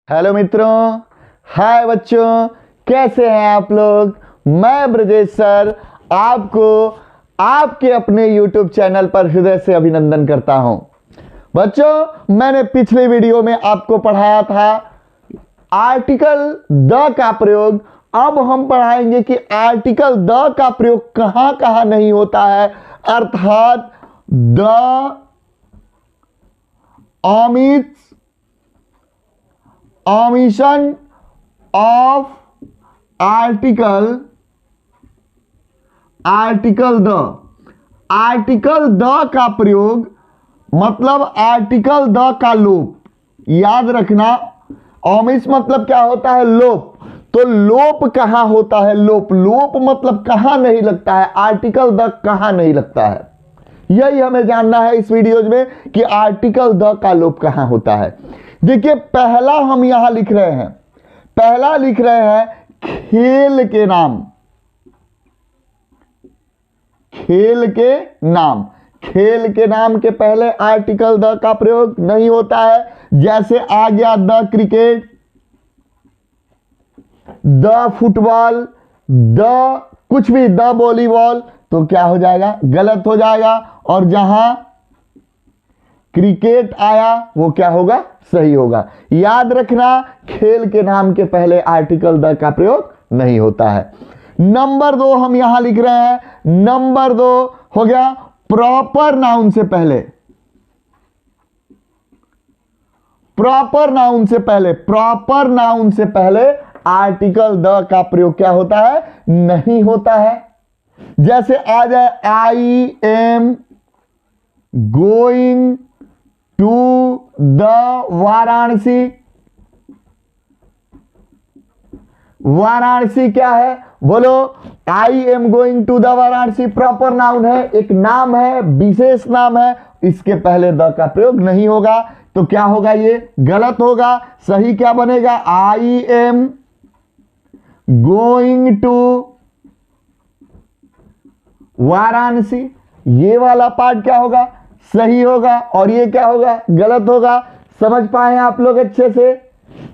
Hello मित्रों, हाय बच्चों, कैसे हैं आप लोग। मैं ब्रजेश सर आपको आपके अपने YouTube चैनल पर हृदय से अभिनंदन करता हूं। बच्चों, मैंने पिछले वीडियो में आपको पढ़ाया था आर्टिकल द का प्रयोग। अब हम पढ़ाएंगे कि आर्टिकल द का प्रयोग कहां कहां नहीं होता है, अर्थात the omission of article the का प्रयोग मतलब आर्टिकल द का लोप। याद रखना, ऑमिस मतलब क्या होता है, लोप। तो लोप कहां होता है, लोप मतलब कहां नहीं लगता है, आर्टिकल द कहां नहीं लगता है, यही हमें जानना है इस वीडियो में कि आर्टिकल द का लोप कहां होता है। देखिए, पहला हम यहां लिख रहे हैं, खेल के नाम। खेल के नाम के पहले आर्टिकल द का प्रयोग नहीं होता है। जैसे आ गया the cricket, the football, the कुछ भी, द वॉलीबॉल, तो क्या हो जाएगा, गलत हो जाएगा। और जहां क्रिकेट आया वो क्या होगा, सही होगा। याद रखना, खेल के नाम के पहले आर्टिकल द का प्रयोग नहीं होता है। नंबर 2 हम यहां लिख रहे हैं, नंबर 2 हो गया प्रॉपर नाउन से पहले। प्रॉपर नाउन से पहले आर्टिकल द का प्रयोग क्या होता है, नहीं होता है। जैसे आ जाए I am going to the Varanasi क्या है, बोलो, I am going to the Varanasi proper noun है, एक नाम है, विशेष नाम है, इसके पहले द का प्रयोग नहीं होगा। तो क्या होगा, ये गलत होगा। सही क्या बनेगा, I am going to Varanasi, ये वाला पार्ट क्या होगा, सही होगा, और ये क्या होगा, गलत होगा। समझ पाए आप लोग अच्छे से।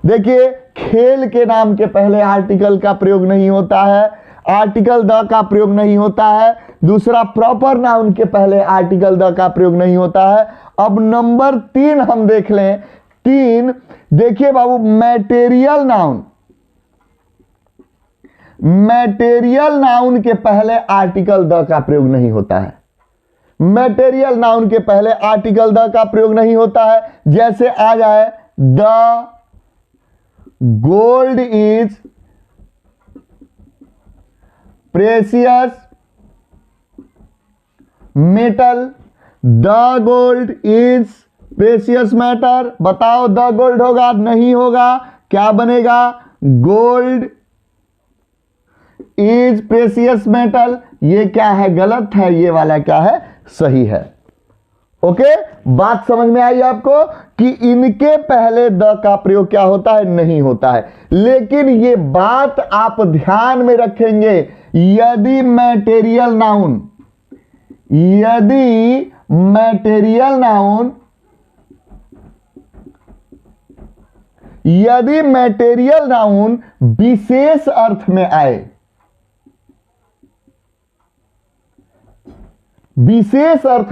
देखिए, खेल के नाम के पहले आर्टिकल का प्रयोग नहीं होता है, आर्टिकल द का प्रयोग नहीं होता है। दूसरा, प्रॉपर नाउन के पहले आर्टिकल द का प्रयोग नहीं होता है। अब नंबर 3 हम देख लें। 3 देखिए बाबू, मैटेरियल नाउन के पहले आर्टिकल द का प्रयोग नहीं होता है। मैटेरियल नाउन के पहले आर्टिकल द का प्रयोग नहीं होता है। जैसे आ जाए the gold is precious metal, the gold is precious matter. बताओ, द गोल्ड होगा, नहीं होगा, क्या बनेगा, गोल्ड इज प्रेशियस मेटल। ये क्या है, गलत है, ये वाला क्या है, सही है। ओके, बात समझ में आई आपको कि इनके पहले द का प्रयोग क्या होता है, नहीं होता है। लेकिन ये बात आप ध्यान में रखेंगे, यदि मैटेरियल नाउन विशेष अर्थ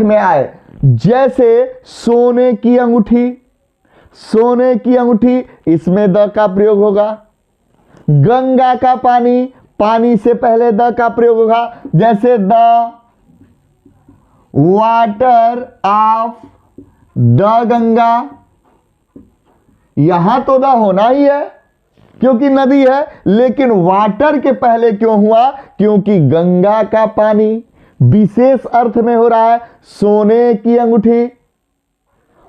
में आए, जैसे सोने की अंगूठी, इसमें द का प्रयोग होगा। गंगा का पानी से पहले द का प्रयोग होगा। जैसे the water of the Ganga, यहां तो द होना ही है क्योंकि नदी है, लेकिन वाटर के पहले क्यों हुआ, क्योंकि गंगा का पानी विशेष अर्थ में हो रहा है, सोने की अंगूठी।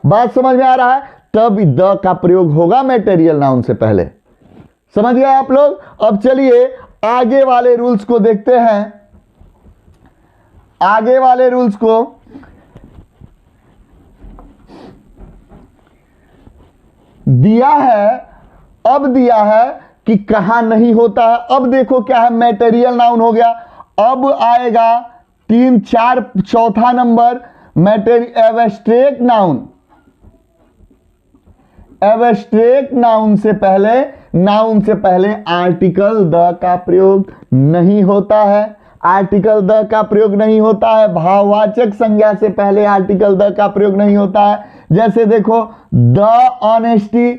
बात समझ में आ रहा है, तब द का प्रयोग होगा मैटेरियल नाउन से पहले। समझ गए आप लोग। अब चलिए आगे वाले रूल्स को देखते हैं। आगे वाले रूल्स को दिया है कि कहां नहीं होता है। अब देखो क्या है, मैटेरियल नाउन हो गया। अब आएगा 3, 4, चौथा number, abstract noun. Abstract noun से पहले आर्टिकल द का प्रयोग नहीं होता है। आर्टिकल द का प्रयोग नहीं होता है। भाववाचक संज्ञा से पहले आर्टिकल द का प्रयोग नहीं होता है। जैसे देखो, द ऑनेस्टी,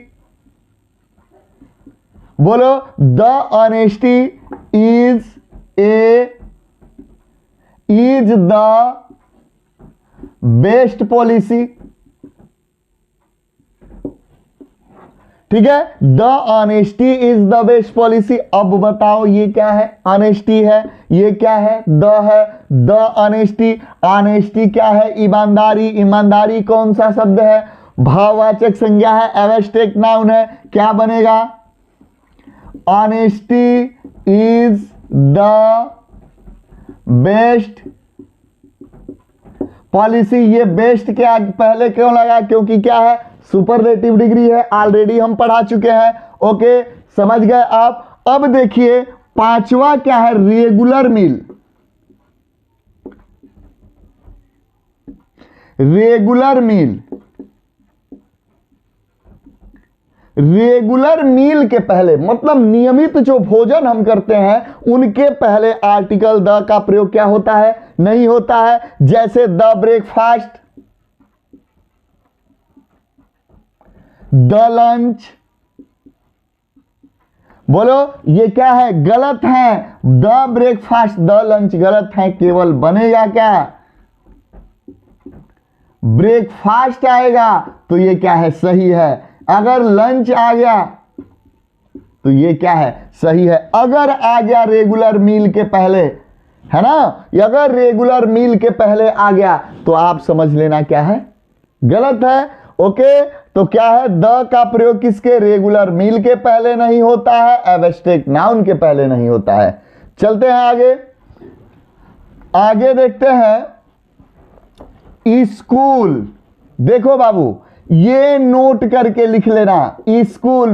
बोलो, the honesty is the best policy. ठीक है, the honesty is the best policy. अब बताओ ये क्या है? ऑनेस्टी है। ये क्या है? द है। द ऑनेस्टी, ऑनेस्टी क्या है? ईमानदारी। ईमानदारी कौन सा शब्द है? भाववाचक संज्ञा है, एब्स्ट्रैक्ट नाउन है। क्या बनेगा? Honesty is the best policy. ये बेस्ट क्या पहले क्यों लगा? क्योंकि क्या है? सुपरलेटिव डिग्री है, ऑलरेडी हम पढ़ा चुके हैं। ओके, समझ गए आप। अब देखिए पांचवा क्या है? रेगुलर मील। रेगुलर मील, रेगुलर मील के पहले मतलब नियमित जो भोजन हम करते हैं उनके पहले आर्टिकल द का प्रयोग क्या होता है? नहीं होता है। जैसे द ब्रेकफास्ट, द लंच। बोलो ये क्या है? गलत है। द ब्रेकफास्ट, द लंच गलत है। केवल बनेगा क्या? ब्रेकफास्ट आएगा तो ये क्या है? सही है। अगर लंच आ गया तो ये क्या है? सही है। अगर आ गया रेगुलर मील के पहले, है ना, अगर रेगुलर मील के पहले आ गया तो आप समझ लेना क्या है? गलत है। ओके, तो क्या है? द का प्रयोग किसके? रेगुलर मील के पहले नहीं होता है, एब्स्ट्रैक्ट नाउन के पहले नहीं होता है। चलते हैं आगे। आगे देखते हैं स्कूल। देखो बाबू, ये नोट करके लिख लेना। स्कूल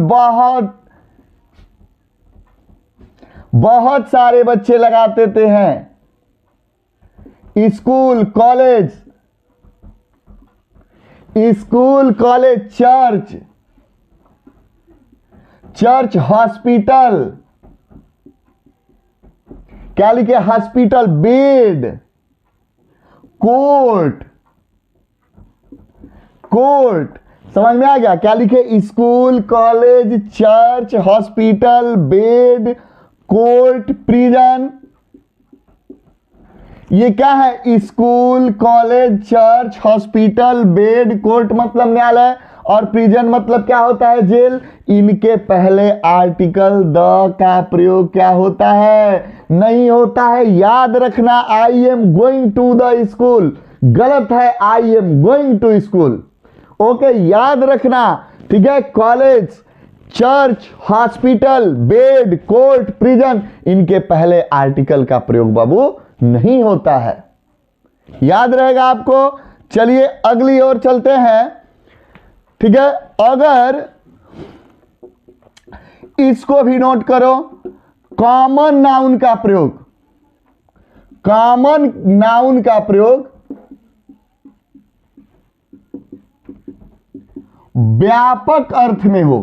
बहुत सारे बच्चे लगा देते हैं। School, college, school, college, church, church, hospital, क्या लिखे? Hospital, bed, court, court. समझ में आ गया? क्या लिखे? School, college, church, hospital, bed, court, prison. ये क्या है? School, college, church, hospital, bed, court मतलब न्यायालय, और प्रिजन मतलब क्या होता है? जेल। इनके पहले आर्टिकल द का प्रयोग क्या होता है? नहीं होता है। याद रखना, I am going to the school गलत है। I am going to school. Okay, याद रखना। ठीक है, college, church, hospital, bed, court, prison, इनके पहले आर्टिकल का प्रयोग बाबू नहीं होता है। याद रहेगा आपको। चलिए अगली ओर चलते हैं। ठीक है, अगर इसको भी नोट करो, कॉमन नाउन का प्रयोग, कॉमन नाउन का प्रयोग व्यापक अर्थ में हो।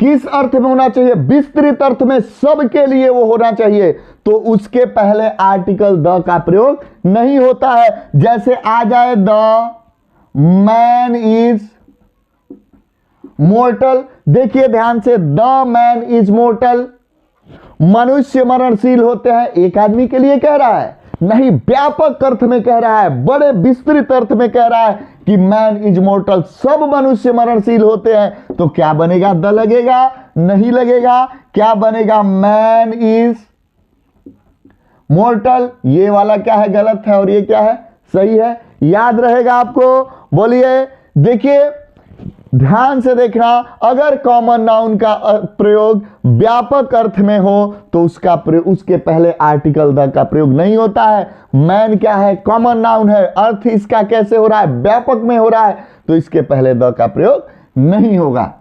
किस अर्थ में होना चाहिए? विस्तृत अर्थ में, सबके लिए वो होना चाहिए। तो उसके पहले आर्टिकल द का प्रयोग नहीं होता है। जैसे आ जाए द मैन इज मोर्टल। देखिए ध्यान से, द मैन इज मोर्टल, मनुष्य मरणशील होते हैं। एक आदमी के लिए कह रहा है? नहीं, व्यापक अर्थ में कह रहा है, बड़े विस्तृत अर्थ में कह रहा है कि मैन इज मोर्टल, सब मनुष्य मरणशील होते हैं। तो क्या बनेगा? द लगेगा? नहीं लगेगा। क्या बनेगा? Man is mortar. ये वाला क्या है? गलत है, और ये क्या है? सही है। याद रहेगा आपको? बोलिए। देखिए ध्यान से देखना, अगर कॉमन नाउन का प्रयोग व्यापक अर्थ में हो तो उसके पहले आर्टिकल द का प्रयोग नहीं होता है। मैन क्या है? कॉमन नाउन है। अर्थ इसका कैसे हो रहा है? व्यापक में हो रहा है, तो इसके पहले द का प्रयोग नहीं होगा।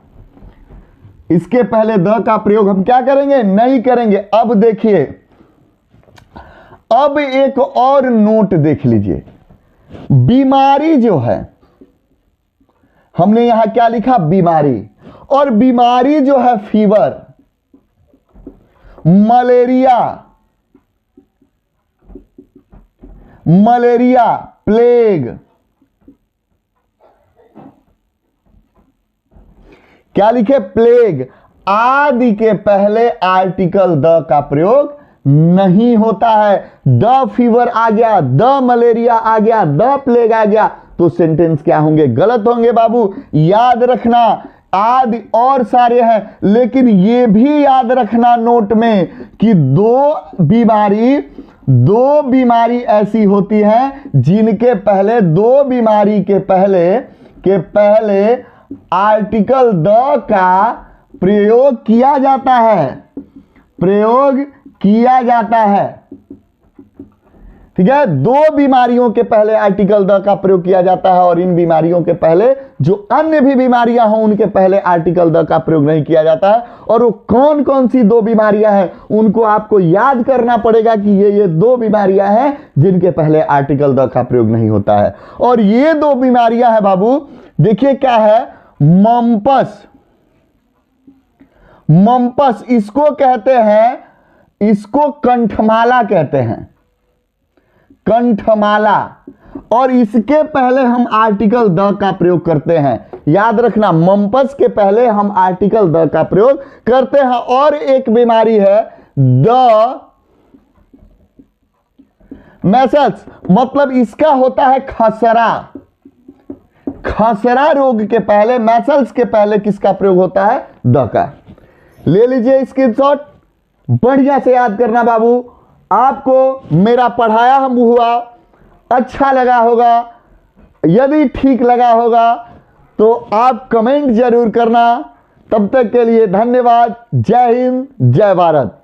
इसके पहले द का प्रयोग हम क्या करेंगे? नहीं करेंगे। अब देखिए, अब एक और नोट देख लीजिए। बीमारी जो है, हमने यहां क्या लिखा, बीमारी। और बीमारी जो है फीवर, मलेरिया, मलेरिया, प्लेग, क्या लिखे, प्लेग आदि के पहले आर्टिकल द का प्रयोग नहीं होता है। द फीवर आ गया, द मलेरिया आ गया, द प्लेग आ गया, तो सेंटेंस क्या होंगे, गलत होंगे बाबू। याद रखना आदि और सारे हैं, लेकिन ये भी याद रखना नोट में कि दो बीमारी ऐसी होती हैं जिनके पहले, दो बीमारी के पहले आर्टिकल द का प्रयोग किया जाता है, ठीक है। दो बीमारियों के पहले आर्टिकल द का प्रयोग किया जाता है, और इन बीमारियों के पहले जो अन्य भी बीमारियां हों उनके पहले आर्टिकल द का प्रयोग नहीं किया जाता है। और वो कौन कौन सी दो बीमारियां हैं उनको आपको याद करना पड़ेगा कि ये दो बीमारियां हैं जिनके पहले आर्टिकल द का प्रयोग नहीं होता है। और ये दो बीमारियां हैं बाबू, देखिए क्या है, मम्पस इसको कहते हैं, इसको कंठमाला कहते हैं, कंठमाला। और इसके पहले हम आर्टिकल द का प्रयोग करते हैं। याद रखना, मम्पस के पहले हम आर्टिकल द का प्रयोग करते हैं। और एक बीमारी है द मैसल्स, मतलब इसका होता है खसरा। खसरा रोग के पहले, मैसल्स के पहले किसका प्रयोग होता है, द का। ले लीजिए स्क्रीनशॉट, बढ़िया से याद करना बाबू। आपको मेरा पढ़ाया हम हुआ अच्छा लगा होगा, यदि ठीक लगा होगा तो आप कमेंट जरूर करना। तब तक के लिए धन्यवाद। जय हिंद, जय भारत।